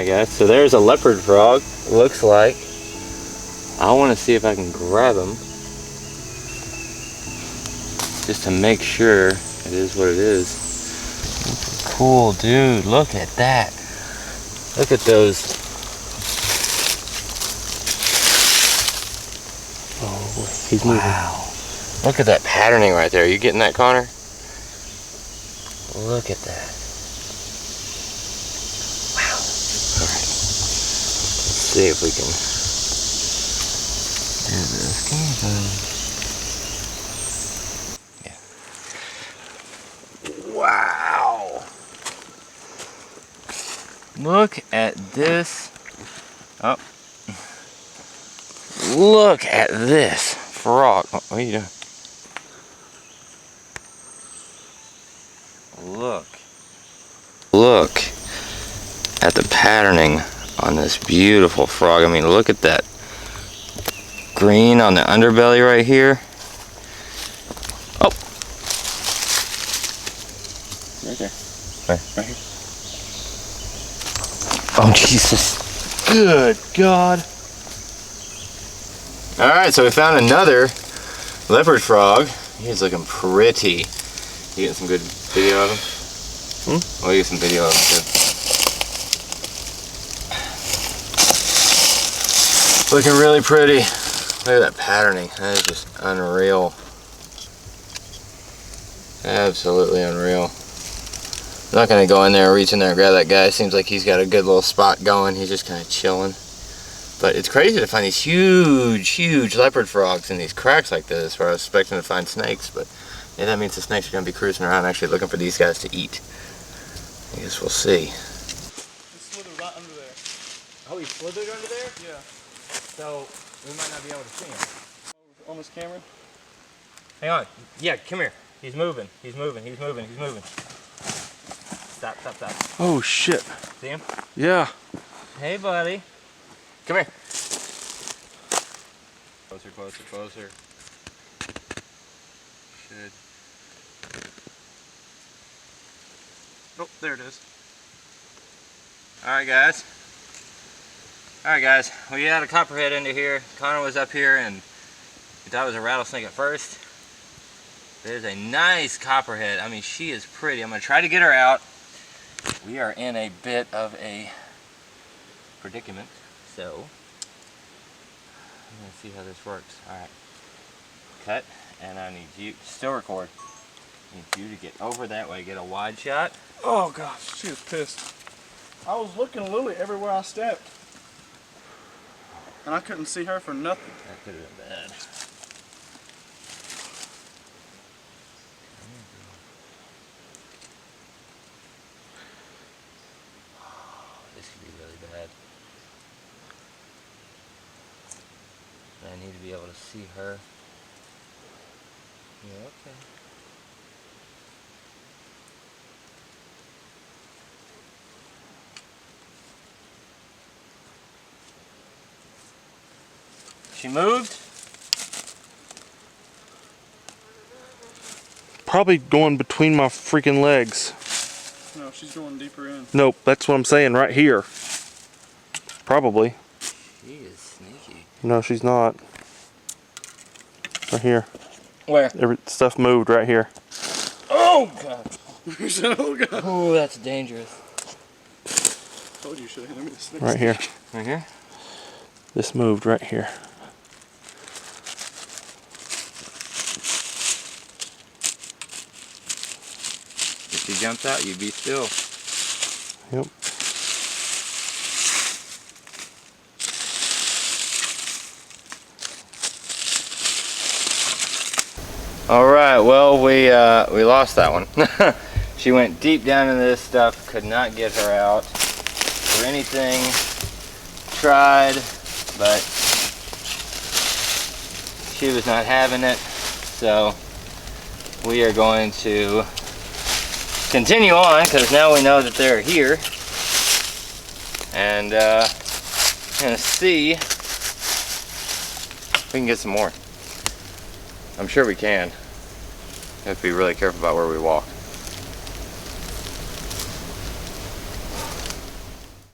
Alright guys, so there's a leopard frog, looks like. I want to see if I can grab him, just to make sure it is what it is. Cool dude, look at that. Look at those. Oh, he's moving. Wow. Look at that patterning right there. Are you getting that, Connor? Look at that. Wow. Alright. Let's see if we can do this. Come on. Yeah. Wow. Look at this. Oh. Look at this frog. What are you doing? Look at the patterning on this beautiful frog. I mean, look at that green on the underbelly right here. Oh, right there. Right here. Oh, Jesus. Good God. All right, so we found another leopard frog. He's looking pretty. You getting some good video of him? We'll get some video of him too. Looking really pretty. Look at that patterning. That is just unreal. Absolutely unreal. I'm not gonna go in there, reach in there and grab that guy. Seems like he's got a good little spot going. He's just kind of chilling. But it's crazy to find these huge leopard frogs in these cracks like this, where I was expecting to find snakes, but yeah, that means the snakes are going to be cruising around actually looking for these guys to eat. I guess we'll see. He slithered right under there. Oh, he slithered under there? Yeah. So, we might not be able to see him. On this camera? Hang on. Yeah, come here. He's moving. He's moving. He's moving. He's moving. Stop, stop, stop. Oh, shit. See him? Yeah. Hey, buddy. Come here. Closer, closer, closer. Should. Oh, there it is. Alright guys, we had a copperhead into here. Connor was up here and he thought it was a rattlesnake at first. There's a nice copperhead. I mean, she is pretty. I'm going to try to get her out. We are in a bit of a predicament, so I'm going to see how this works. Alright, cut, and I need you, still record. I need you to get over that way, get a wide shot. Oh, gosh, she was pissed. I was looking Lily everywhere I stepped. And I couldn't see her for nothing. That could have been bad. Oh, this could be really bad. I need to be able to see her. Yeah, okay. She moved? Probably going between my freaking legs. No, she's going deeper in. Nope, that's what I'm saying, right here. Probably. She is sneaky. No, she's not. Right here. Where? Every stuff moved right here. Oh, God. Oh, God. Oh, that's dangerous. Told you should have handed me the snake. Right here. Right here? This moved right here. If she jumps out, you be still. Yep. All right, well, we lost that one. She went deep down into this stuff, could not get her out for anything. Tried, but she was not having it. So we are going to continue on because now we know that they're here. And I'm gonna see if we can get some more. I'm sure we can. We have to be really careful about where we walk.